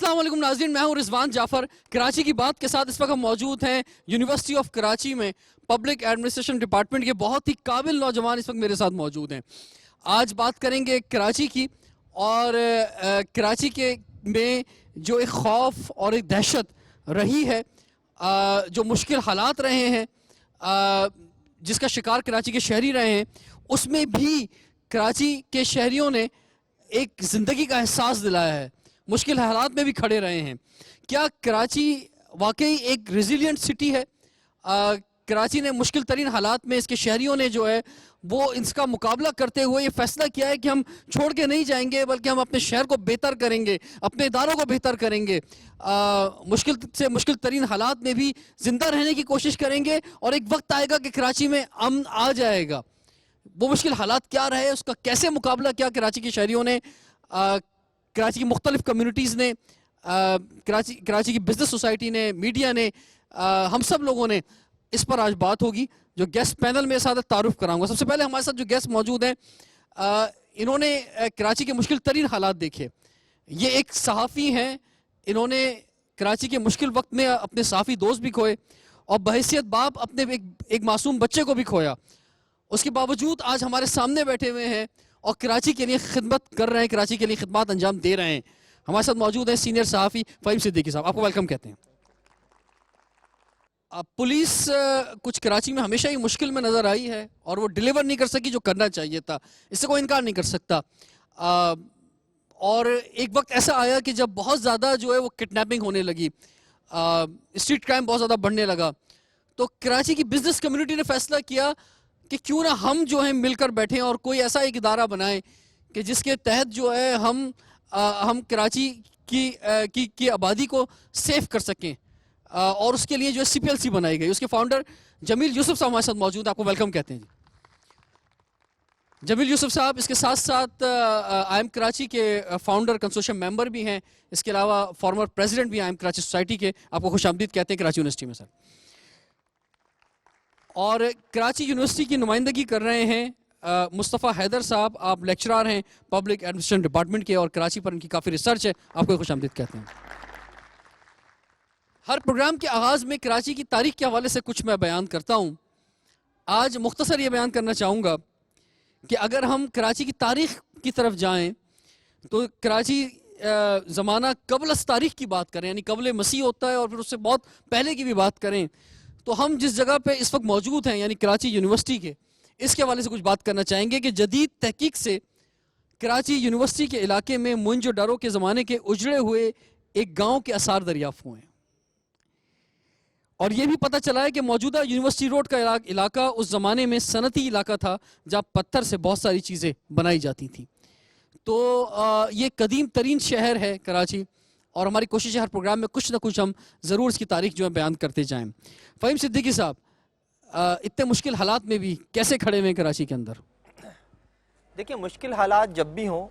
السلام علیکم ناظرین، میں ہوں رضوان جعفر۔ کراچی کی بات کے ساتھ اس وقت ہم موجود ہیں یونیورسٹی آف کراچی میں پبلک ایڈمنسٹریشن ڈپارٹمنٹ کے بہت ہی قابل نوجوان اس وقت میرے ساتھ موجود ہیں۔ آج بات کریں گے کراچی کی، اور کراچی کے میں جو ایک خوف اور ایک دہشت رہی ہے، جو مشکل حالات رہے ہیں، جس کا شکار کراچی کے شہری رہے ہیں، اس میں بھی کراچی کے شہریوں نے ایک زندگی کا احساس دلایا ہے، مشکل حالات میں بھی کھڑے رہے ہیں۔ کیا کراچی واقعی ایک ریزیلینٹ سٹی ہے؟ کراچی نے مشکل ترین حالات میں اس کے شہریوں نے جو ہے وہ اس کا مقابلہ کرتے ہوئے یہ فیصلہ کیا ہے کہ ہم چھوڑ کے نہیں جائیں گے، بلکہ ہم اپنے شہر کو بہتر کریں گے، اپنے اداروں کو بہتر کریں گے، مشکل سے مشکل ترین حالات میں بھی زندہ رہنے کی کوشش کریں گے، اور ایک وقت آئے گا کہ کراچی میں امن آ جائے گا۔ وہ مشکل حالات کیا رہے، اس کا کیسے مقابلہ کیا کراچی کے شہریوں نے، کراچی کی مختلف کمیونٹیز نے، کراچی کی بزنس سوسائٹی نے، میڈیا نے، ہم سب لوگوں نے، اس پر آج بات ہوگی۔ جو گیسٹ پینل میں ساتھ تعارف کراؤں گا، سب سے پہلے ہمارے ساتھ جو گیسٹ موجود ہیں، انہوں نے کراچی کے مشکل ترین حالات دیکھے۔ یہ ایک صحافی ہیں، انہوں نے کراچی کے مشکل وقت میں اپنے صحافی دوست بھی کھوئے، اور بحیثیت باپ اپنے ایک معصوم بچے کو بھی کھویا۔ اس کے باوجود آج ہمارے سامنے بیٹھے ہوئے ہیں اور کراچی کے لیے خدمت کر رہے ہیں، کراچی کے لیے خدمات انجام دے رہے ہیں۔ ہمارے ساتھ موجود ہیں سینئر صحافی فہیم صدیقی صاحب، آپ کو ویلکم کہتے ہیں۔ پولیس کچھ کراچی میں ہمیشہ ہی مشکل میں نظر آئی ہے، اور وہ ڈیلیور نہیں کر سکی جو کرنا چاہیے تھا، اس سے کوئی انکار نہیں کر سکتا۔ اور ایک وقت ایسا آیا کہ جب بہت زیادہ جو ہے وہ کڈنیپنگ ہونے لگی، اسٹریٹ کرائم بہت زیادہ بڑھنے لگا، تو کراچی کی بزنس کمیونٹی نے فیصلہ کیا کہ کیوں نہ ہم جو ہیں مل کر بیٹھیں اور کوئی ایسا ایک ادارہ بنائیں کہ جس کے تحت جو ہے ہم کراچی کی آبادی کو سیف کر سکیں، اور اس کے لیے جو ہے CPLC بنائی گئی۔ اس کے فاؤنڈر جمیل یوسف صاحب ہمارے ساتھ موجود ہیں، آپ کو ویلکم کہتے ہیں جی۔ جمیل یوسف صاحب اس کے ساتھ ساتھ آئی ایم کراچی کے فاؤنڈر کنسورشیم ممبر بھی ہیں، اس کے علاوہ فارمر پریزیڈنٹ بھی آئی ایم کراچی سوسائٹی کے، آپ کو خوش آمدید کہتے ہیں کراچی یونیورسٹی میں سر۔ اور کراچی یونیورسٹی کی نمائندگی کر رہے ہیں مصطفیٰ حیدر صاحب، آپ لیکچرار ہیں پبلک ایڈمنسٹریشن ڈپارٹمنٹ کے، اور کراچی پر ان کی کافی ریسرچ ہے، آپ کو خوش آمدید کہتے ہیں۔ ہر پروگرام کے آغاز میں کراچی کی تاریخ کے حوالے سے کچھ میں بیان کرتا ہوں۔ آج مختصر یہ بیان کرنا چاہوں گا کہ اگر ہم کراچی کی تاریخ کی طرف جائیں تو کراچی زمانہ قبل از تاریخ کی بات کریں، یعنی قبل مسیح ہوتا ہے، اور پھر اس سے بہت پہلے کی بھی بات کریں، تو ہم جس جگہ پہ اس وقت موجود ہیں، یعنی کراچی یونیورسٹی کے، اس کے حوالے سے کچھ بات کرنا چاہیں گے کہ جدید تحقیق سے کراچی یونیورسٹی کے علاقے میں موئنجو ڈارو کے زمانے کے اجڑے ہوئے ایک گاؤں کے آثار دریافت ہوئے ہیں، اور یہ بھی پتہ چلا ہے کہ موجودہ یونیورسٹی روڈ کا علاقہ اس زمانے میں صنعتی علاقہ تھا، جہاں پتھر سے بہت ساری چیزیں بنائی جاتی تھیں۔ تو یہ قدیم ترین شہر ہے کراچی، اور ہماری کوشش ہے ہر پروگرام میں کچھ نہ کچھ ہم ضرور اس کی تاریخ جو ہے بیان کرتے جائیں۔ فہیم صدیقی صاحب، اتنے مشکل حالات میں بھی کیسے کھڑے ہوئے ہیں کراچی کے اندر؟ دیکھیں، مشکل حالات جب بھی ہوں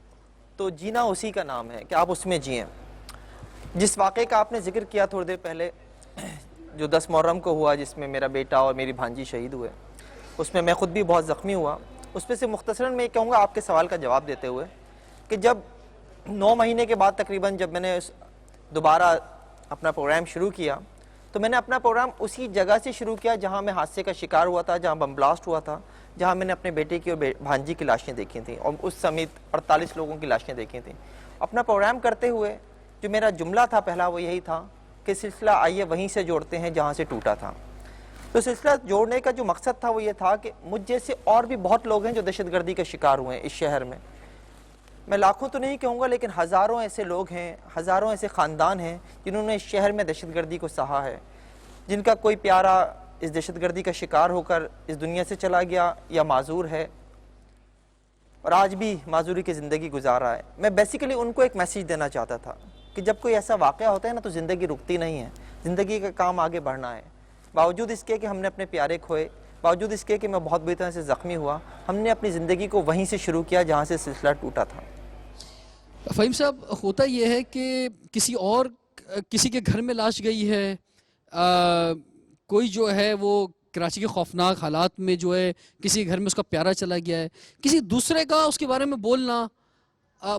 تو جینا اسی کا نام ہے کہ آپ اس میں جئیں۔ جس واقعے کا آپ نے ذکر کیا تھوڑی دیر پہلے، جو 10 محرم کو ہوا، جس میں میرا بیٹا اور میری بھانجی شہید ہوئے، اس میں میں خود بھی بہت زخمی ہوا۔ اس میں سے مختصراً میں یہ کہوں گا آپ کے سوال کا جواب دیتے ہوئے کہ جب 9 مہینے کے بعد تقریباً جب میں نے دوبارہ اپنا پروگرام شروع کیا، تو میں نے اپنا پروگرام اسی جگہ سے شروع کیا جہاں میں حادثے کا شکار ہوا تھا، جہاں بم بلاسٹ ہوا تھا، جہاں میں نے اپنے بیٹے کی اور بھانجی کی لاشیں دیکھی تھیں، اور اس سمیت 48 لوگوں کی لاشیں دیکھی تھیں۔ اپنا پروگرام کرتے ہوئے جو میرا جملہ تھا پہلا، وہ یہی تھا کہ سلسلہ آئیے وہیں سے جوڑتے ہیں جہاں سے ٹوٹا تھا۔ تو سلسلہ جوڑنے کا جو مقصد تھا وہ یہ تھا کہ مجھ جیسے اور بھی بہت لوگ ہیں جو دہشت گردی کا شکار ہوئے ہیں اس شہر میں۔ میں لاکھوں تو نہیں کہوں گا، لیکن ہزاروں ایسے لوگ ہیں، ہزاروں ایسے خاندان ہیں جنہوں نے اس شہر میں دہشت گردی کو سہا ہے، جن کا کوئی پیارا اس دہشت گردی کا شکار ہو کر اس دنیا سے چلا گیا یا معذور ہے، اور آج بھی معذوری کی زندگی گزار رہا ہے۔ میں بیسیکلی ان کو ایک میسیج دینا چاہتا تھا کہ جب کوئی ایسا واقعہ ہوتا ہے نا، تو زندگی رکتی نہیں ہے، زندگی کا کام آگے بڑھنا ہے۔ باوجود اس کے کہ ہم نے اپنے پیارے کھوئے، باوجود اس کے کہ میں بہت بری طرح سے زخمی ہوا، ہم نے اپنی زندگی کو وہیں سے شروع کیا جہاں سے سلسلہ ٹوٹا تھا۔ فہیم صاحب، ہوتا یہ ہے کہ کسی کے گھر میں لاش گئی ہے، کوئی جو ہے وہ کراچی کے خوفناک حالات میں جو ہے کسی گھر میں اس کا پیارا چلا گیا ہے، کسی دوسرے کا اس کے بارے میں بولنا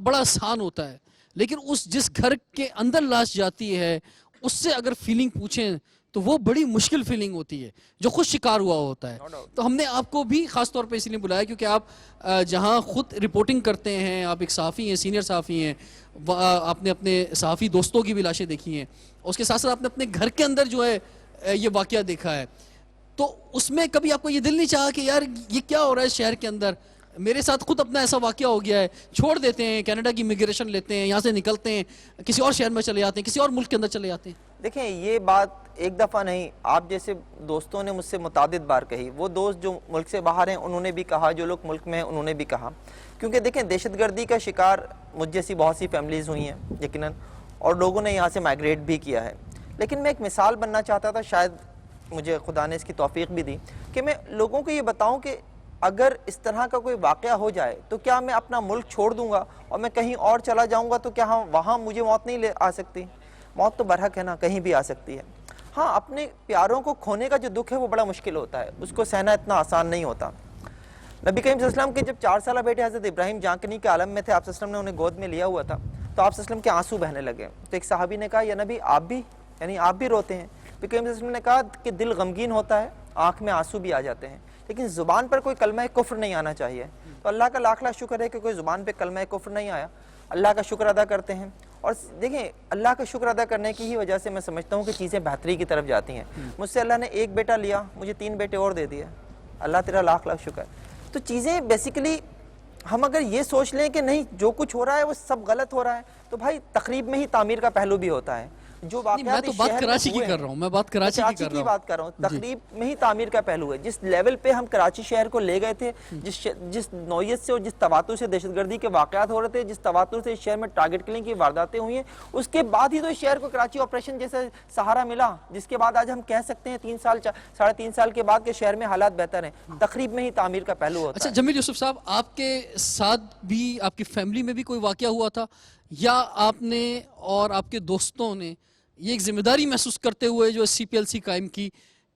بڑا آسان ہوتا ہے، لیکن اس جس گھر کے اندر لاش جاتی ہے اس سے اگر فیلنگ پوچھیں تو وہ بڑی مشکل فیلنگ ہوتی ہے جو خود شکار ہوا ہوتا ہے. تو ہم نے آپ کو بھی خاص طور پہ اس لیے بلایا کیونکہ آپ جہاں خود رپورٹنگ کرتے ہیں, آپ ایک صحافی ہیں, سینئر صحافی ہیں, آپ نے اپنے صحافی دوستوں کی بھی لاشیں دیکھی ہیں, اس کے ساتھ ساتھ آپ نے اپنے گھر کے اندر جو ہے یہ واقعہ دیکھا ہے, تو اس میں کبھی آپ کو یہ دل نہیں چاہا کہ یار یہ کیا ہو رہا ہے شہر کے اندر, میرے ساتھ خود اپنا ایسا واقعہ ہو گیا ہے, چھوڑ دیتے ہیں, کینیڈا کی امیگریشن لیتے ہیں, یہاں سے نکلتے ہیں, کسی اور شہر میں چلے جاتے ہیں, کسی اور ملک کے اندر چلے جاتے ہیں؟ دیکھیں یہ بات ایک دفعہ نہیں, آپ جیسے دوستوں نے مجھ سے متعدد بار کہی, وہ دوست جو ملک سے باہر ہیں انہوں نے بھی کہا, جو لوگ ملک میں ہیں انہوں نے بھی کہا, کیونکہ دیکھیں دہشت گردی کا شکار مجھ جیسی بہت سی فیملیز ہوئی ہیں یقیناً, اور لوگوں نے یہاں سے مائگریٹ بھی کیا ہے. لیکن میں ایک مثال بننا چاہتا تھا, شاید مجھے خدا نے اس کی توفیق بھی دی, کہ میں لوگوں کو یہ بتاؤں کہ اگر اس طرح کا کوئی واقعہ ہو جائے تو کیا میں اپنا ملک چھوڑ دوں گا اور میں کہیں اور چلا جاؤں گا, تو کیا وہاں مجھے موت نہیں آ سکتی؟ موت تو برحق ہے نا, کہیں بھی آ سکتی ہے. ہاں, اپنے پیاروں کو کھونے کا جو دکھ ہے وہ بڑا مشکل ہوتا ہے, اس کو سہنا اتنا آسان نہیں ہوتا. نبی کریم صلی اللہ علیہ وسلم کے جب 4 سالہ بیٹے حضرت ابراہیم جانکنی کے عالم میں تھے, آپ صلی اللہ علیہ وسلم نے انہیں گود میں لیا ہوا تھا, تو آپ صلی اللہ علیہ وسلم کے آنسو بہنے لگے. تو ایک صحابی نے کہا یا نبی آپ بھی, یعنی آپ بھی روتے ہیں؟ نبی کریم صلی اللہ علیہ وسلم نے کہا کہ دل غمگین ہوتا ہے, آنکھ میں آنسو بھی آ جاتے ہیں, لیکن زبان پر کوئی کلمہ کفر نہیں آنا چاہیے. تو اللہ کا لاکھ لاکھ شکر ہے کہ کوئی زبان پہ کلمہ کفر نہیں آیا, اللہ کا شکر ادا کرتے ہیں. اور دیکھیں اللہ کا شکر ادا کرنے کی ہی وجہ سے میں سمجھتا ہوں کہ چیزیں بہتری کی طرف جاتی ہیں. مجھ سے اللہ نے ایک بیٹا لیا, مجھے 3 بیٹے اور دے دیا, اللہ تیرا لاکھ لاکھ شکر. تو چیزیں بیسیکلی ہم اگر یہ سوچ لیں کہ نہیں جو کچھ ہو رہا ہے وہ سب غلط ہو رہا ہے, تو بھائی تقریب میں ہی تعمیر کا پہلو بھی ہوتا ہے. جو میں واقعات تو اس بات شہر میں کراچی کی ہوئے کر رہا ہوں, میں بات کراچی کی بات کر رہا ہوں, تقریب میں ہی تعمیر کا پہلو ہے. جس لیول پہ ہم کراچی شہر کو لے گئے تھے, جس نوعیت سے اور جس تواتر سے دہشت گردی کے واقعات ہو رہے تھے, جس تواتر سے اس شہر میں ٹارگٹ کلنگ کی وارداتیں ہوئی ہیں, اس کے بعد ہی تو اس شہر کو کراچی آپریشن جیسا سہارا ملا, جس کے بعد آج ہم کہہ سکتے ہیں 3 سال 3.5 سال کے بعد کہ شہر میں حالات بہتر ہیں. تقریب میں ہی تعمیر کا پہلو ہوتا ہے. اچھا جمیل یوسف صاحب, آپ کے ساتھ بھی, آپ کی فیملی میں بھی کوئی واقعہ ہوا تھا, یا آپ نے اور آپ کے دوستوں نے یہ ایک ذمہ داری محسوس کرتے ہوئے جو CPLC قائم کی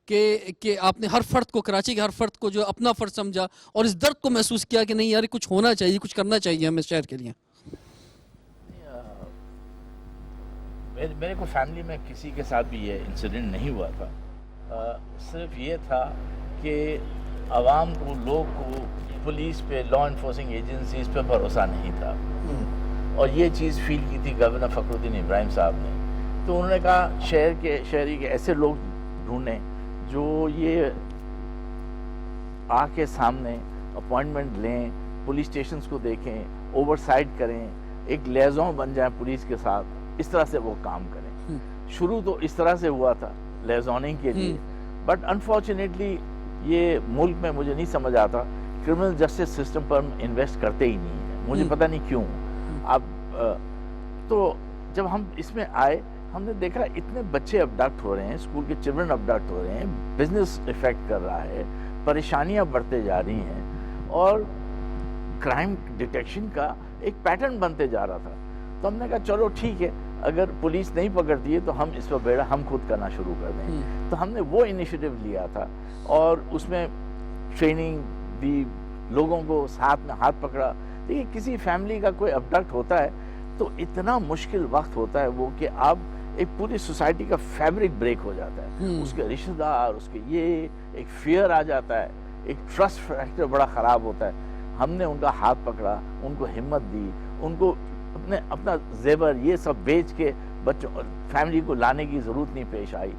کہ آپ نے ہر فرد کو, کراچی کے ہر فرد کو جو اپنا فرد سمجھا اور اس درد کو محسوس کیا کہ نہیں یار کچھ ہونا چاہیے, کچھ کرنا چاہیے ہمیں شہر کے لیے؟ میرے کو فیملی میں کسی کے ساتھ بھی یہ انسیڈنٹ نہیں ہوا تھا, صرف یہ تھا کہ عوام کو, لوگ کو پولیس پہ, لا انفورسنگ ایجنسیز پہ بھروسہ نہیں تھا, اور یہ چیز فیل کی تھی گورنر فخر الدین ابراہیم صاحب نے. تو انہوں نے کہا شہری کے ایسے لوگ ڈھونڈیں جو یہ آ کے سامنے اپوائنٹمنٹ لیں, پولیس اسٹیشنز کو دیکھیں, اوور سائٹ کریں, ایک لیزون بن جائیں پولیس کے ساتھ, اس طرح سے وہ کام کریں. شروع تو اس طرح سے ہوا تھا لیزوننگ کے لیے, بٹ انفارچونیٹلی یہ ملک میں مجھے نہیں سمجھ آتا, کرمنل جسٹس سسٹم پر ہم انویسٹ کرتے ہی نہیں ہیں, مجھے پتہ نہیں کیوں. اب تو جب ہم اس میں آئے, ہم نے دیکھا اتنے بچے ابڈکٹ ہو رہے ہیں, اسکول کے چلڈرن ابڈکٹ ہو رہے ہیں, بزنس افیکٹ کر رہا ہے, پریشانیاں بڑھتے جا رہی ہیں, اور کرائم ڈیٹیکشن کا ایک پیٹرن بنتے جا رہا تھا. تو ہم نے کہا چلو ٹھیک ہے, اگر پولیس نہیں پکڑتی ہے تو ہم اس پر بیڑا ہم خود کرنا شروع کر دیں. تو ہم نے وہ انیشیٹو لیا تھا, اور اس میں ٹریننگ دی, لوگوں کو ساتھ میں ہاتھ پکڑا. دیکھیے کسی فیملی کا کوئی ابڈکٹ ہوتا ہے تو اتنا مشکل وقت ہوتا ہے وہ, کہ آپ ایک پوری سوسائٹی کا فیبرک بریک ہو جاتا ہے, اس کے رشتہ دار, اس کے یہ ایک فیئر آ جاتا ہے, ایک ٹرسٹ فیکٹر بڑا خراب ہوتا ہے. ہم نے ان کا ہاتھ پکڑا, ان کو ہمت دی, ان کو اپنا زیور یہ سب بیچ کے بچوں فیملی کو لانے کی ضرورت نہیں پیش آئی,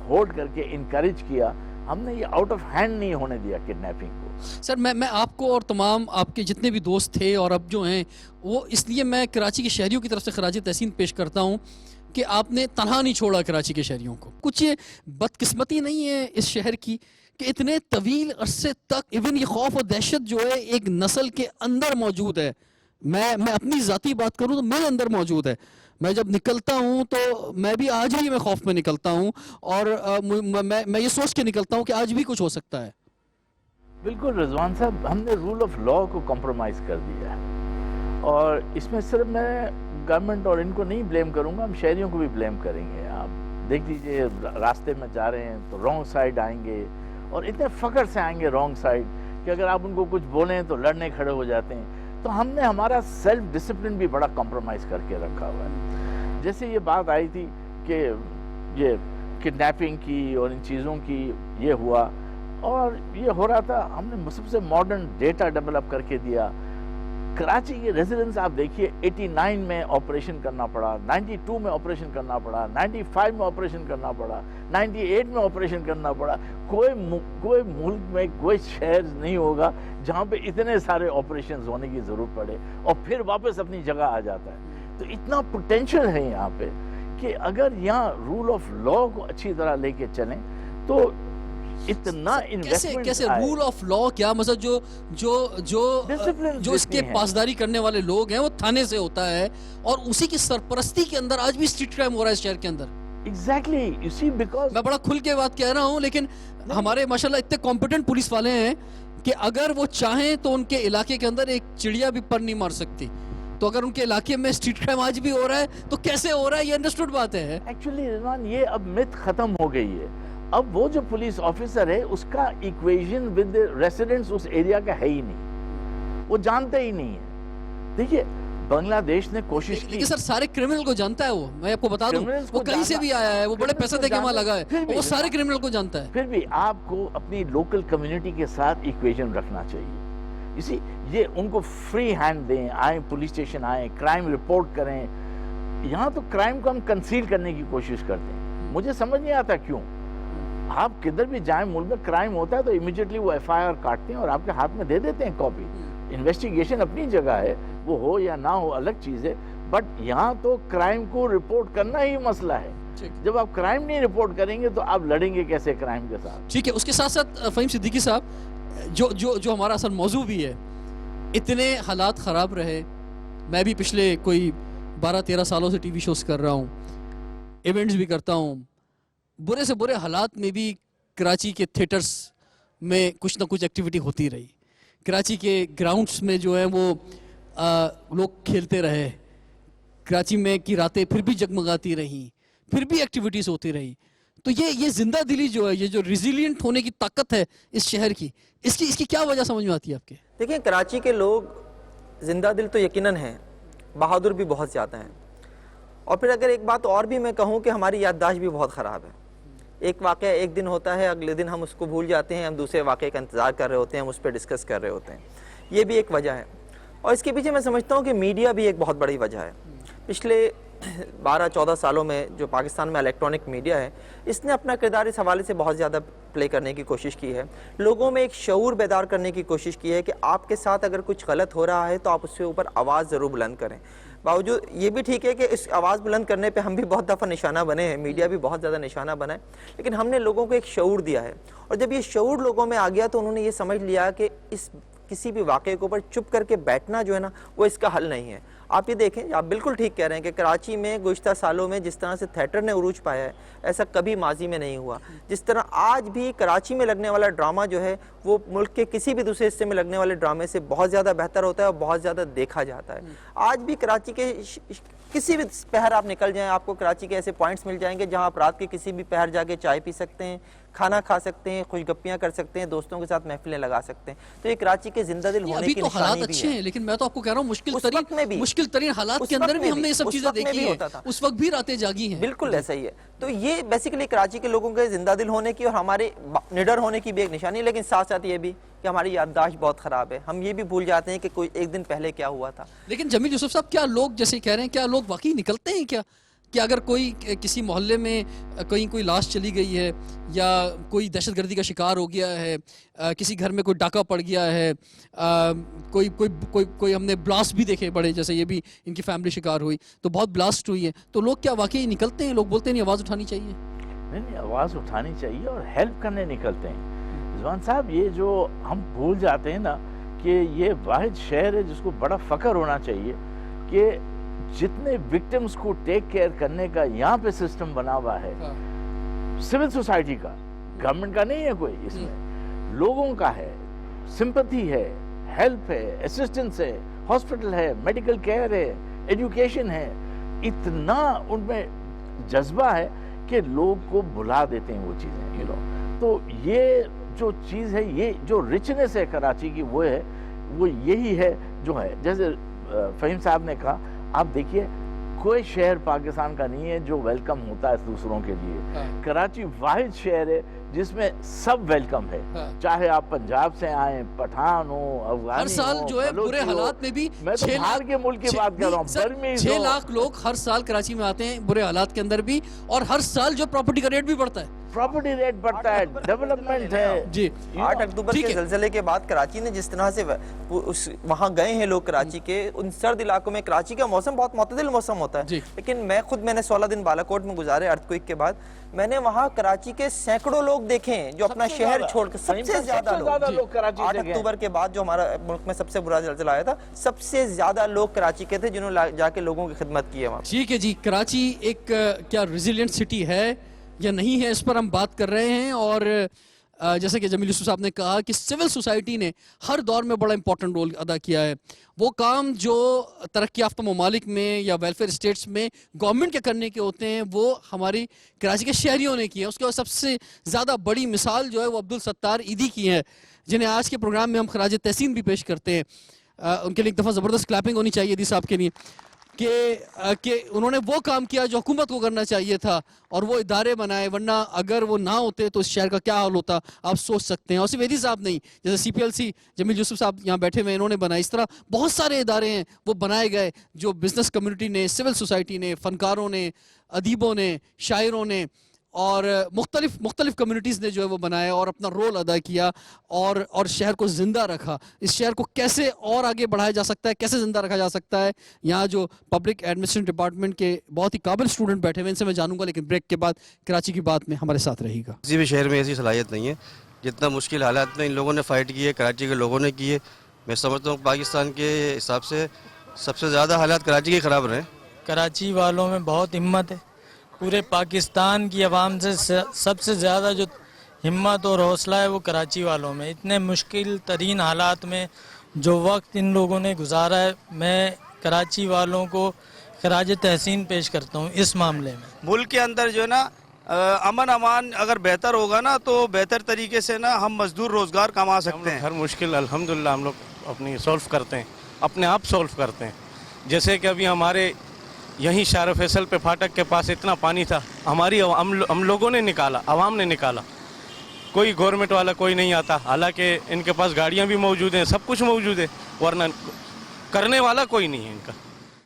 ہولڈ کر کے انکریج کیا. ہم نے یہ آؤٹ آف ہینڈ نہیں ہونے دیا کڈنیپنگ کو. سر میں آپ کو اور تمام آپ کے جتنے بھی دوست تھے اور اب جو ہیں, وہ اس لیے میں کراچی کے شہریوں کی طرف سے خراج تحسین پیش کرتا ہوں کہ آپ نے تنہا نہیں چھوڑا کراچی کے شہریوں کو. کچھ یہ بدقسمتی نہیں ہے اس شہر کی کہ اتنے طویل عرصے تک ایون یہ خوف و دہشت جو ہے ایک نسل کے اندر موجود ہے. میں اپنی ذاتی بات کروں تو میرے اندر موجود ہے. میں جب نکلتا ہوں تو میں بھی آج بھی میں خوف میں نکلتا ہوں, اور میں یہ سوچ کے نکلتا ہوں کہ آج بھی کچھ ہو سکتا ہے. بالکل رضوان صاحب, ہم نے رول آف لا کو کمپرومائز کر دیا ہے, اور اس میں صرف میں گورنمنٹ اور ان کو نہیں بلیم کروں گا, ہم شہریوں کو بھی بلیم کریں گے. آپ دیکھ لیجئے راستے میں جا رہے ہیں تو رانگ سائڈ آئیں گے, اور اتنے فخر سے آئیں گے رانگ سائڈ کہ اگر آپ ان کو کچھ بولیں تو لڑنے کھڑے ہو جاتے ہیں. تو ہم نے ہمارا سیلف ڈسپلن بھی بڑا کمپرومائز کر کے رکھا ہوا ہے. جیسے یہ بات آئی تھی کہ یہ کڈنیپنگ کی اور ان چیزوں کی یہ ہوا اور یہ ہو رہا تھا, ہم نے سب سے ماڈرن ڈیٹا ڈیولپ کر کے دیا. کراچی کے ریزیڈنس آپ دیکھیے 89 میں آپریشن کرنا پڑا, 92 میں آپریشن کرنا پڑا, 95 میں آپریشن کرنا پڑا, 98 میں آپریشن کرنا پڑا. کوئی ملک میں کوئی شہر نہیں ہوگا جہاں پہ اتنے سارے آپریشنز ہونے کی ضرورت پڑے اور پھر واپس اپنی جگہ آ جاتا ہے. تو اتنا پوٹینشیل ہے یہاں پہ کہ اگر یہاں رول آف لا کو اچھی طرح لے کے چلیں تو اتنا انویسٹمنٹ کیسے رول آف لا کیا مطلب جو اس کے پاسداری کرنے والے لوگ ہیں وہ تھانے سے ہوتا ہے اور اسی کی سرپرستی کے اندر آج بھی اسٹریٹ کرائم ہو رہا ہے اس شہر کے اندر. ایگزیکٹلی, یو سی, بیکاز میں بڑا کھل کے بات کہہ رہا ہوں لیکن ہمارے ماشاءاللہ اتنے کمپیٹنٹ پولیس والے ہیں کہ اگر وہ چاہیں تو ان کے علاقے کے اندر ایک چڑیا بھی پر نہیں مار سکتی. تو اگر ان کے علاقے میں اسٹریٹ کرائم آج بھی ہو رہا ہے تو کیسے ہو رہا ہے, یہ انڈرسٹوڈ بات ہے. ایکچولی رضوان یہ اب مت ختم ہو گئی ہے. اب وہ جو پولیس آفیسر ہے اس کا ایکویژن ود ریسیڈنٹس اس ایریا کا ہے ہی نہیں, وہ جانتے ہی نہیں ہے. دیکھیے بنگلہ دیش نے کوشش کی, لیکن سر سارے کرمنل کو جانتا ہے, وہ میں آپ کو بتا دوں وہ کہیں سے بھی آیا ہے, وہ بڑے پیسے دے کے وہاں لگا ہے, وہ سارے کرمنل کو جانتا ہے. پھر بھی آپ کو اپنی لوکل کمیونٹی کے ساتھ ایکویژن رکھنا چاہیے. اسی یہ ان کو فری ہینڈ دیں, آئیں پولیس اسٹیشن آئیں, کرائم رپورٹ کریں. یہاں تو کرائم کو ہم کنسیل کرنے کی کوشش کرتے ہیں. مجھے سمجھ نہیں آتا کیوں. آپ کدھر بھی جائیں ملک میں کرائم ہوتا ہے تو امیڈیٹلی وہ ایف آئی آر کاٹتے ہیں اور آپ کے ہاتھ میں دے دیتے ہیں کاپی. انویسٹیگیشن اپنی جگہ ہے, وہ ہو یا نہ ہو الگ چیز ہے, بٹ یہاں تو کرائم کو رپورٹ کرنا ہی مسئلہ ہے. جب آپ کرائم نہیں رپورٹ کریں گے تو آپ لڑیں گے کیسے کرائم کے ساتھ. ٹھیک ہے, اس کے ساتھ ساتھ فہیم صدیقی صاحب جو ہمارا اصل موضوع بھی ہے, اتنے حالات خراب رہے. میں بھی پچھلے کوئی 12-13 سالوں سے ٹی وی شوز کر رہا ہوں, ایونٹس بھی کرتا ہوں. برے سے برے حالات میں بھی کراچی کے تھیٹرز میں کچھ نہ کچھ ایکٹیویٹی ہوتی رہی. کراچی کے گراؤنڈس میں جو ہیں وہ لوگ کھیلتے رہے. کراچی میں کی راتیں پھر بھی جگمگاتی رہیں, پھر بھی ایکٹیویٹیز ہوتی رہی. تو یہ زندہ دلی جو ہے, یہ جو ریزیلینٹ ہونے کی طاقت ہے اس شہر کی, اس کی کیا وجہ سمجھ میں آتی ہے آپ کے؟ دیکھیں کراچی کے لوگ زندہ دل تو یقیناً ہیں, بہادر بھی بہت زیادہ ہیں. اور پھر اگر ایک بات اور بھی میں کہوں کہ ہماری یادداشت بھی بہت خراب ہے. ایک واقعہ ایک دن ہوتا ہے, اگلے دن ہم اس کو بھول جاتے ہیں, ہم دوسرے واقعے کا انتظار کر رہے ہوتے ہیں, ہم اس پہ ڈسکس کر رہے ہوتے ہیں. یہ بھی ایک وجہ ہے. اور اس کے پیچھے میں سمجھتا ہوں کہ میڈیا بھی ایک بہت بڑی وجہ ہے. پچھلے 12-14 سالوں میں جو پاکستان میں الیکٹرانک میڈیا ہے, اس نے اپنا کردار اس حوالے سے بہت زیادہ پلے کرنے کی کوشش کی ہے. لوگوں میں ایک شعور بیدار کرنے کی کوشش کی ہے کہ آپ کے ساتھ اگر کچھ غلط ہو رہا ہے تو آپ اس کے اوپر آواز ضرور بلند کریں. باوجود یہ بھی ٹھیک ہے کہ اس آواز بلند کرنے پہ ہم بھی بہت دفعہ نشانہ بنے ہیں, میڈیا بھی بہت زیادہ نشانہ بنا ہے, لیکن ہم نے لوگوں کو ایک شعور دیا ہے. اور جب یہ شعور لوگوں میں آ گیا تو انہوں نے یہ سمجھ لیا کہ کسی بھی واقعے کے اوپر چپ کر کے بیٹھنا جو ہے نا وہ اس کا حل نہیں ہے. آپ یہ دیکھیں, آپ بالکل ٹھیک کہہ رہے ہیں کہ کراچی میں گزشتہ سالوں میں جس طرح سے تھیٹر نے عروج پایا ہے ایسا کبھی ماضی میں نہیں ہوا. جس طرح آج بھی کراچی میں لگنے والا ڈرامہ جو ہے وہ ملک کے کسی بھی دوسرے حصے میں لگنے والے ڈرامے سے بہت زیادہ بہتر ہوتا ہے اور بہت زیادہ دیکھا جاتا ہے. آج بھی کراچی کے کسی بھی پہر آپ نکل جائیں, آپ کو کراچی کے ایسے پوائنٹس مل جائیں گے جہاں آپ رات کے کسی بھی پہر جا کے چائے پی سکتے ہیں, کھانا کھا سکتے ہیں, خوش گپیاں کر سکتے ہیں, دوستوں کے ساتھ محفلیں لگا سکتے ہیں. تو یہ کراچی کے زندہ دل ہونے کی نشانی بھی ہے. ابھی تو حالات اچھے ہیں, لیکن میں تو آپ کو کہہ رہا ہوں مشکل ترین حالات کے اندر بھی ہم نے یہ سب چیزیں دیکھی ہیں, اس وقت بھی راتیں جاگی ہیں. بالکل ایسا ہی ہے. تو یہ بیسیکلی کراچی کے لوگوں کے زندہ دل ہونے کی اور ہمارے نڈر ہونے کی بھی ایک نشانی, لیکن ساتھ ساتھ یہ بھی کہ ہماری یادداشت بہت خراب ہے. ہم یہ بھی بھول جاتے ہیں کہ کوئی ایک دن پہلے کیا ہوا تھا. لیکن جمیل یوسف صاحب, کیا لوگ جیسے کہہ رہے ہیں, کیا لوگ واقعی نکلتے ہیں کیا کہ اگر کوئی کسی محلے میں کوئی لاش چلی گئی ہے یا کوئی دہشت گردی کا شکار ہو گیا ہے, کسی گھر میں کوئی ڈاکہ پڑ گیا ہے, کوئی ہم نے بلاسٹ بھی دیکھے بڑے, جیسے یہ بھی ان کی فیملی شکار ہوئی تو بہت بلاسٹ ہوئی ہے, تو لوگ کیا واقعی نکلتے ہیں؟ لوگ بولتے ہیں نہیں آواز اٹھانی چاہیے. نہیں, آواز اٹھانی چاہیے اور ہیلپ کرنے نکلتے ہیں. رضوان صاحب, یہ جو ہم بھول جاتے ہیں نا کہ یہ واحد شہر ہے جس کو بڑا فخر ہونا چاہیے کہ جتنے وکٹمز کو ٹیک کیئر کرنے کا یہاں پہ سسٹم بنا ہوا ہے, سول سوسائٹی کا, گورنمنٹ کا نہیں ہے کوئی, اس میں لوگوں کا ہے, سمپتھی ہے, ہیلپ ہے, اسسٹنس ہے, ہاسپٹل ہے, میڈیکل کیئر ہے, ایجوکیشن ہے. اتنا ان میں جذبہ ہے کہ لوگ کو بلا دیتے ہیں وہ چیزیں, تو یہ جو چیز ہے, یہ جو رچنس ہے کراچی کی, وہ ہے وہ یہی ہے جو ہے. جیسے فہیم صاحب نے کہا, آپ دیکھیے کوئی شہر پاکستان کا نہیں ہے جو ویلکم ہوتا ہے دوسروں کے لیے. کراچی واحد شہر ہے جس میں سب ویلکم ہے, چاہے آپ پنجاب سے آئیں, پٹھان ہو, افغانی ہر سال ہو, جو ہے بلوچی برے ہو. حالات میں بھی میں تو باہر کے ملک کی بات کر رہا ہوں, برمیز 6 ہو. لاکھ لوگ ہر سال کراچی میں آتے ہیں برے حالات کے اندر بھی, اور ہر سال جو پراپرٹی کا ریٹ بھی بڑھتا ہے, پراپرٹی ریٹ بڑھتا ہے, ڈیولپمنٹ ہے. جی 8 اکتوبر کے زلزلے کے بعد کراچی نے جس طرح سے وہاں گئے ہیں لوگ کراچی کے, ان سرد علاقوں میں کراچی کا موسم بہت معتدل موسم ہوتا ہے, لیکن میں نے 16 دن بالاکوٹ میں گزارے ارتھکوئک کے بعد. میں نے وہاں کراچی کے سینکڑوں لوگ دیکھے ہیں جو اپنا شہر چھوڑ کر, سب سے زیادہ لوگ 8 اکتوبر کے بعد جو ہمارا ملک میں سب سے برا زلزلہ آیا تھا, سب سے زیادہ لوگ کراچی کے تھے جنہوں نے جا کے لوگوں کی خدمت کی ہے وہاں. ٹھیک ہے جی, کراچی ایک کیا ریزیلینٹ سٹی ہے یا نہیں ہے, اس پر ہم بات کر رہے ہیں. اور جیسا کہ جمیل یوسف صاحب نے کہا کہ سول سوسائٹی نے ہر دور میں بڑا امپورٹنٹ رول ادا کیا ہے. وہ کام جو ترقی یافتہ ممالک میں یا ویلفیئر اسٹیٹس میں گورنمنٹ کے کرنے کے ہوتے ہیں, وہ ہماری کراچی کے شہریوں نے کیے ہیں. اس کے سب سے زیادہ بڑی مثال جو ہے وہ عبدالستار ایدھی کی ہے, جنہیں آج کے پروگرام میں ہم خراج تحسین بھی پیش کرتے ہیں. ان کے لیے ایک دفعہ زبردست کلیپنگ ہونی چاہیے ایدھی صاحب کے لیے کہ انہوں نے وہ کام کیا جو حکومت کو کرنا چاہیے تھا, اور وہ ادارے بنائے, ورنہ اگر وہ نہ ہوتے تو اس شہر کا کیا حال ہوتا آپ سوچ سکتے ہیں. اور صرف ایدھی صاحب نہیں, جیسے CPLC جمیل یوسف صاحب یہاں بیٹھے ہوئے, انہوں نے بنائی, اس طرح بہت سارے ادارے ہیں وہ بنائے گئے جو بزنس کمیونٹی نے, سول سوسائٹی نے, فنکاروں نے, ادیبوں نے, شاعروں نے اور مختلف کمیونٹیز نے جو ہے وہ بنایا اور اپنا رول ادا کیا اور شہر کو زندہ رکھا. اس شہر کو کیسے اور آگے بڑھایا جا سکتا ہے, کیسے زندہ رکھا جا سکتا ہے, یہاں جو پبلک ایڈمنسٹریشن ڈپارٹمنٹ کے بہت ہی قابل اسٹوڈنٹ بیٹھے ہوئے, ان سے میں جانوں گا, لیکن بریک کے بعد کراچی کی بات میں ہمارے ساتھ رہے گا. کسی بھی شہر میں ایسی صلاحیت نہیں ہے جتنا مشکل حالات میں ان لوگوں نے فائٹ کی ہے, کراچی کے لوگوں نے کی ہے. میں سمجھتا ہوں پاکستان کے حساب سے سب سے زیادہ حالات کراچی کے خراب رہے. کراچی والوں میں بہت ہمت ہے, پورے پاکستان کی عوام سے سب سے زیادہ جو ہمت اور حوصلہ ہے وہ کراچی والوں میں. اتنے مشکل ترین حالات میں جو وقت ان لوگوں نے گزارا ہے, میں کراچی والوں کو خراج تحسین پیش کرتا ہوں اس معاملے میں. ملک کے اندر جو ہے نا امن امان اگر بہتر ہوگا نا تو بہتر طریقے سے نا ہم مزدور روزگار کما سکتے ہیں. ہر مشکل الحمدللہ ہم لوگ اپنی سولف کرتے ہیں, اپنے آپ سولف کرتے ہیں. جیسے کہ ابھی ہمارے یہیں شارع فیصل پہ پھاٹک کے پاس اتنا پانی تھا, ہم لوگوں نے نکالا, عوام نے نکالا. کوئی گورنمنٹ والا کوئی نہیں آتا, حالانکہ ان کے پاس گاڑیاں بھی موجود ہیں, سب کچھ موجود ہے, ورنہ کرنے والا کوئی نہیں ہے ان کا.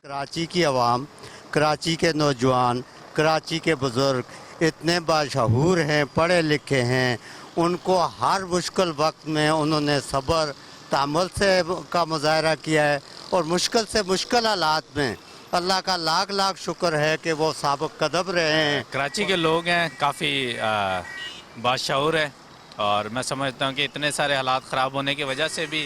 کراچی کی عوام, کراچی کے نوجوان, کراچی کے بزرگ اتنے باشعور ہیں, پڑھے لکھے ہیں. ان کو ہر مشکل وقت میں انہوں نے صبر تحمل سے کا مظاہرہ کیا ہے, اور مشکل سے مشکل حالات میں اللہ کا لاکھ لاکھ شکر ہے کہ وہ سابق قدم رہے ہیں. کراچی کے لوگ ہیں کافی باشعور ہیں, اور میں سمجھتا ہوں کہ اتنے سارے حالات خراب ہونے کی وجہ سے بھی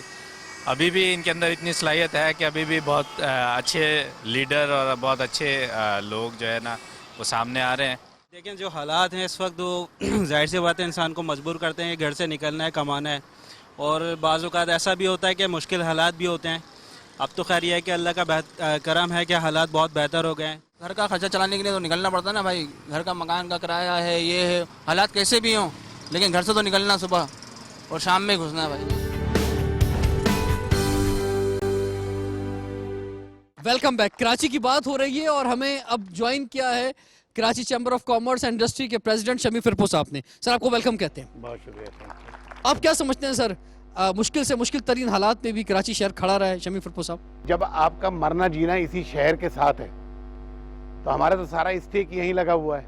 ابھی بھی ان کے اندر اتنی صلاحیت ہے کہ ابھی بھی بہت اچھے لیڈر اور بہت اچھے لوگ جو ہے نا وہ سامنے آ رہے ہیں. دیکھیں جو حالات ہیں اس وقت وہ ظاہر سی بات ہے انسان کو مجبور کرتے ہیں کہ گھر سے نکلنا ہے, کمانا ہے, اور بعض اوقات ایسا بھی ہوتا ہے کہ مشکل حالات بھی ہوتے ہیں. اب تو خیر یہ ہے کہ اللہ کا کرم ہے کہ حالات بہت بہتر ہو گئے ہیں. گھر کا خرچہ چلانے کے لیے تو نکلنا پڑتا ہے نا بھائی, گھر کا مکان کا کرایہ ہے, یہ ہے, حالات کیسے بھی ہوں, لیکن گھر سے تو نکلنا صبح اور شام میں گھسنا ہے بھائی. Welcome back. کراچی کی بات ہو رہی ہے اور ہمیں اب جوائن کیا ہے Karachi chamber of commerce and industry کے پریزیڈنٹ شمی فرپو صاحب نے. سر آپ کو ویلکم کہتے ہیں. بہت شکریہ. آپ کیا سمجھتے ہیں سر, مشکل سے مشکل ترین حالات میں بھی کراچی شہر کھڑا رہا ہے, شمی فرپو صاحب؟ جب آپ کا مرنا جینا اسی شہر کے ساتھ ہے تو ہمارا تو سارا اسٹیک یہیں لگا ہوا ہے.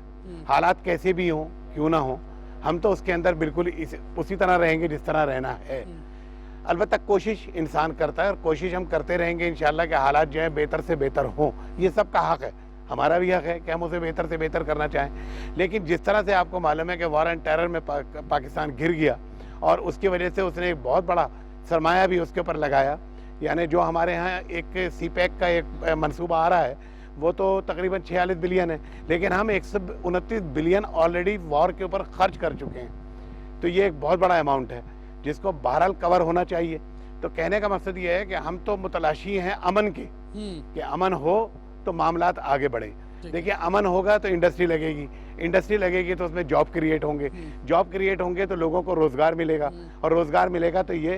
حالات کیسے بھی ہوں, کیوں نہ ہوں, ہم تو اس کے اندر بالکل اسی طرح رہیں گے جس طرح رہنا ہے. البتہ کوشش انسان کرتا ہے, اور کوشش ہم کرتے رہیں گے انشاءاللہ کہ حالات جو ہیں بہتر سے بہتر ہوں. یہ سب کا حق ہے, ہمارا بھی حق ہے کہ ہم اسے بہتر سے بہتر کرنا چاہیں. لیکن جس طرح سے آپ کو معلوم ہے کہ وار اینڈ ٹیرر میں پاکستان گر گیا, اور اس کی وجہ سے اس نے ایک بہت بڑا سرمایہ بھی اس کے اوپر لگایا. یعنی جو ہمارے ہاں ایک سی پیک کا ایک منصوبہ آ رہا ہے وہ تو تقریباً 46 بلین ہے, لیکن ہم 129 بلین آلریڈی وار کے اوپر خرچ کر چکے ہیں. تو یہ ایک بہت بڑا اماؤنٹ ہے جس کو بہرحال کور ہونا چاہیے. تو کہنے کا مقصد یہ ہے کہ ہم تو متلاشی ہیں امن کے, کہ امن ہو تو معاملات آگے بڑھیں. دیکھیے امن ہوگا تو انڈسٹری لگے گی, انڈسٹری لگے گی تو اس میں جاب کریٹ ہوں گے, جاب کریٹ ہوں گے تو لوگوں کو روزگار ملے گا, اور روزگار ملے گا تو یہ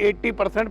80%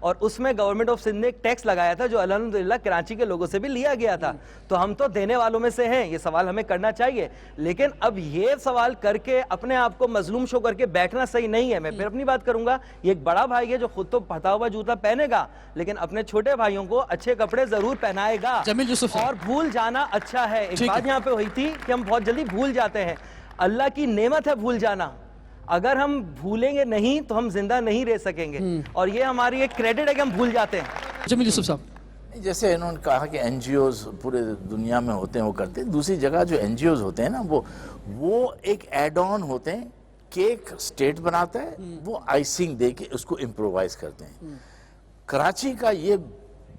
اور اس میں گورنمنٹ آف سندھ نے ایک ٹیکس لگایا تھا جو الحمدللہ کراچی کے لوگوں سے بھی لیا گیا تھا. تو ہم تو دینے والوں میں سے ہیں, یہ سوال ہمیں کرنا چاہیے. لیکن اب یہ سوال کر کے اپنے آپ کو مظلوم شو کر کے بیٹھنا صحیح نہیں ہے. میں پھر اپنی بات کروں گا, یہ ایک بڑا بھائی ہے جو خود تو پھٹا ہوا جوتا پہنے گا, لیکن اپنے چھوٹے بھائیوں کو اچھے کپڑے ضرور پہنائے گا. جمیل یوسف اور بھول جانا اچھا ہے. ایک بات یہاں پہ ہوئی تھی کہ ہم بہت جلدی بھول جاتے ہیں. اللہ کی نعمت ہے بھول جانا. اگر ہم بھولیں گے نہیں تو ہم زندہ نہیں رہ سکیں گے, اور یہ ہماری ایک کریڈٹ ہے کہ ہم بھول جاتے ہیں. جمیل یوسف صاحب, جیسے انہوں نے کہا کہ این جی اوز پورے دنیا میں ہوتے ہیں, وہ کرتے ہیں. دوسری جگہ جو این جی اوز ہوتے ہیں نا, وہ ایک ایڈ آن ہوتے ہیں کہ ایک اسٹیٹ بناتا ہے, وہ آئسنگ دے کے اس کو امپرووائز کرتے ہیں. کراچی کا یہ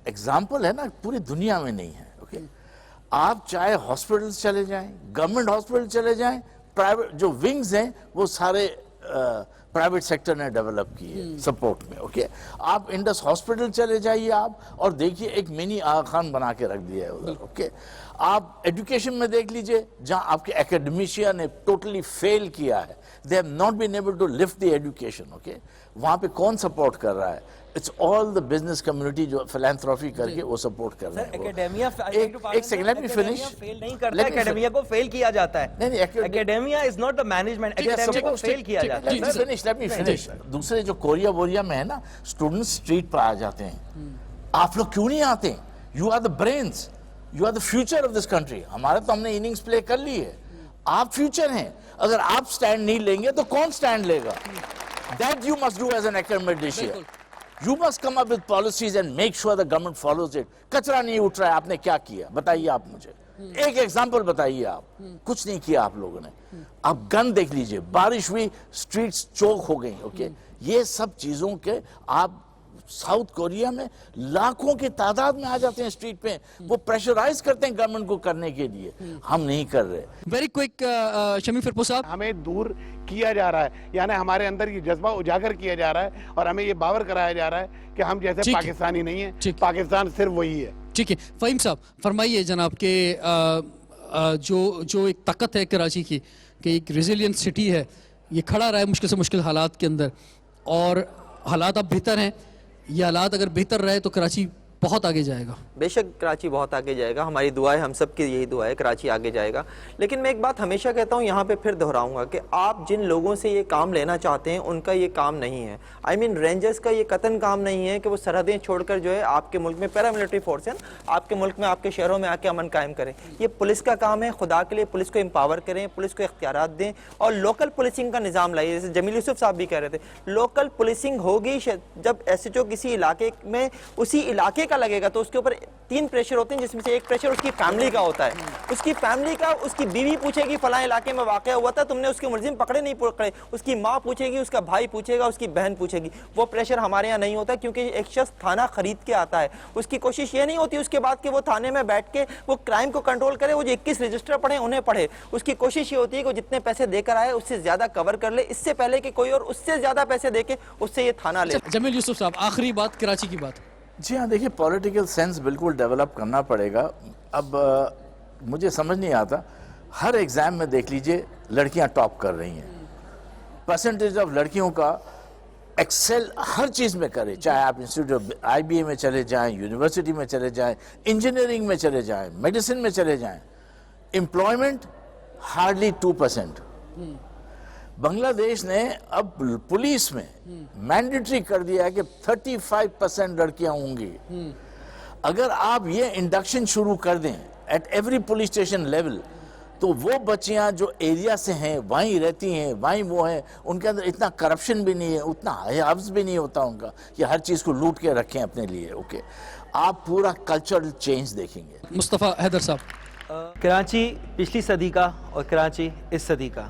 ایگزامپل ہے نا, پوری دنیا میں نہیں ہے. اوکے, آپ چاہے ہاسپٹلز چلے جائیں, گورنمنٹ ہاسپٹل چلے جائیں, پرائیویٹ جو ونگز ہیں وہ سارے پرائیویٹ سیکٹر نے ڈیولپ کیے سپورٹ میں. اوکے, آپ انڈس ہاسپٹل چلے جائیے آپ اور دیکھیے ایک منی آغا خان بنا کے رکھ دیا ہے ادھر. اوکے, آپ ایڈوکیشن میں دیکھ لیجئے جہاں آپ کے اکیڈمیشین نے ٹوٹلی فیل کیا ہے, they have not been able to lift the education. Okay, وہاں پہ کون سپورٹ کر رہا ہے؟ It's all the business community جو philanthropy کر کے وہ سپورٹ کر رہے ہیں. اکیڈیمیا ایک سیکنڈ, let me finish. فیل نہیں کرتا, اکیڈیمیا کو فیل کیا جاتا ہے. Academia is not the management, academia کو فیل کیا جاتا ہے. Let me finish. دوسرے جو کوریا بوریا میں ہے نا, اسٹوڈنٹس اسٹریٹ پر آ جاتے ہیں. آپ لوگ کیوں نہیں آتے؟ You are the brains, you are the future of this country. ہمارا تو ہم نے اننگز پلے کر لی ہے, آپ فیوچر ہیں. اگر آپ سٹینڈ نہیں لیں گے تو کون سٹینڈ لے گا؟ That you must do as an academic dish here. You must come up with policies and make sure the government follows it. کچرا نہیں اٹھ رہا ہے, آپ نے کیا کیا بتائیے آپ مجھے, ایک ایگزامپل بتائیے آپ. کچھ نہیں کیا آپ لوگوں نے. آپ گن دیکھ لیجئے, بارش ہوئی اسٹریٹس چوک ہو گئی. اوکے, یہ سب چیزوں کے آپ ساؤتھ کوریا میں لاکھوں کی تعداد میں آ جاتے ہیں اسٹریٹ پہ, وہ پریشرائز کرتے ہیں گورنمنٹ کو کرنے کے لیے, ہم نہیں کر رہے. ویری کوئک شمی فرپو صاحب, ہمیں دور کیا جا رہا ہے, یعنی ہمارے اندر یہ جذبہ اجاگر کیا جا رہا ہے اور ہمیں یہ باور کرایا جا رہا ہے کہ ہم جیسے پاکستانی نہیں ہیں, پاکستان صرف وہی ہے. ٹھیک ہے, فہیم صاحب فرمائیے جناب کہ جو ایک طاقت ہے کراچی کی کہ ایک ریزیلینٹ سٹی ہے, یہ کھڑا رہا ہے مشکل سے مشکل حالات کے اندر, اور حالات اب بہتر ہیں. یہ حالات اگر بہتر رہے تو کراچی بہت آگے جائے گا. بے شک کراچی بہت آگے جائے گا, ہماری دعا ہے, ہم سب کی یہی دعا ہے, کراچی آگے جائے گا. لیکن میں ایک بات ہمیشہ کہتا ہوں, یہاں پہ پھر دہراؤں گا کہ آپ جن لوگوں سے یہ کام لینا چاہتے ہیں ان کا یہ کام نہیں ہے. آئی مین رینجرز کا یہ قطن کام نہیں ہے کہ وہ سرحدیں چھوڑ کر جو ہے آپ کے ملک میں پیراملٹری فورس ہیں, آپ کے ملک میں آپ کے شہروں میں آ کے امن قائم کریں. یہ پولیس کا کام ہے. خدا کے لیے پولیس کو امپاور کریں, پولیس کو اختیارات دیں اور لوکل پولیسنگ کا نظام لائیے. جیسے جمیل یوسف صاحب بھی کہہ رہے تھے, لوکل پولیسنگ ہوگی جب ایس ایچ او کسی علاقے میں اسی علاقے کا لگے گا تو اس کے اوپر 3 پریشر ہوتے ہیں, جس میں سے ایک پریشر اس کی فیملی کا ہوتا ہے. اس کی فیملی کا, اس کی بیوی پوچھے گی فلاں علاقے میں واقعہ ہوا تھا, تم نے اس کے ملزم پکڑے نہیں پکڑے. اس کی ماں پوچھے گی, اس کا بھائی پوچھے گا, اس کی بہن پوچھے گی. وہ پریشر ہمارے یہاں نہیں ہوتا, کیونکہ ایک شخص تھانہ خرید کے آتا ہے. اس کی کوشش یہ نہیں ہوتی اس کے بعد کہ وہ تھانے میں بیٹھ کے وہ کرائم کو کنٹرول کرے, وہ جو 21 رجسٹر پڑھے انہیں پڑھے. اس کی کوشش یہ ہوتی ہے کہ وہ جتنے پیسے دے کر آئے اس سے زیادہ کور کر لے, اس سے پہلے کہ کوئی اور اس سے زیادہ پیسے دے کے اس سے یہ تھانہ لے. جمیل یوسف صاحب آخری بات کراچی کی بات. جی ہاں, دیکھیے پولیٹیکل سینس بالکل ڈیولپ کرنا پڑے گا. اب مجھے سمجھ نہیں آتا, ہر ایگزام میں دیکھ لیجئے لڑکیاں ٹاپ کر رہی ہیں. پرسنٹیج آف لڑکیوں کا ایکسل ہر چیز میں کرے, چاہے آپ انسٹیٹیوٹ آئی بی اے میں چلے جائیں, یونیورسٹی میں چلے جائیں, انجینئرنگ میں چلے جائیں, میڈیسن میں چلے جائیں. Employment hardly 2%. بنگلہ دیش نے اب پولیس میں مینڈیٹری کر دیا ہے کہ 35% لڑکیاں ہوں گی. اگر آپ یہ انڈکشن شروع کر دیں at every police station level, تو وہ بچیاں جو ایریا سے ہیں, وہیں رہتی ہیں, وہیں وہ ہیں, ان کے اندر اتنا کرپشن بھی نہیں ہے, اتنا حفظ بھی نہیں ہوتا ان کا کہ ہر چیز کو لوٹ کے رکھیں اپنے لیے. اوکے, آپ پورا کلچرل چینج دیکھیں گے. مصطفیٰ حیدر صاحب, کراچی پچھلی صدی کا اور کراچی اس صدی کا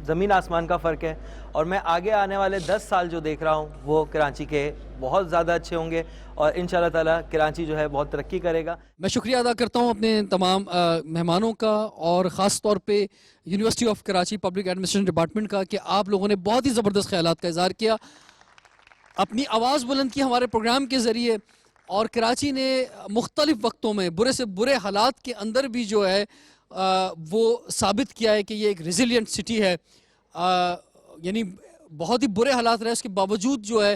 زمین آسمان کا فرق ہے, اور میں آگے آنے والے 10 سال جو دیکھ رہا ہوں وہ کراچی کے بہت زیادہ اچھے ہوں گے, اور انشاءاللہ تعالیٰ کراچی جو ہے بہت ترقی کرے گا. میں شکریہ ادا کرتا ہوں اپنے تمام مہمانوں کا, اور خاص طور پہ university of Karachi public administration department کا, کہ آپ لوگوں نے بہت ہی زبردست خیالات کا اظہار کیا, اپنی آواز بلند کی ہمارے پروگرام کے ذریعے, اور کراچی نے مختلف وقتوں میں برے سے برے حالات کے اندر بھی جو ہے وہ ثابت کیا ہے کہ یہ ایک ریزیلینٹ سٹی ہے. یعنی بہت ہی برے حالات رہے, اس کے باوجود جو ہے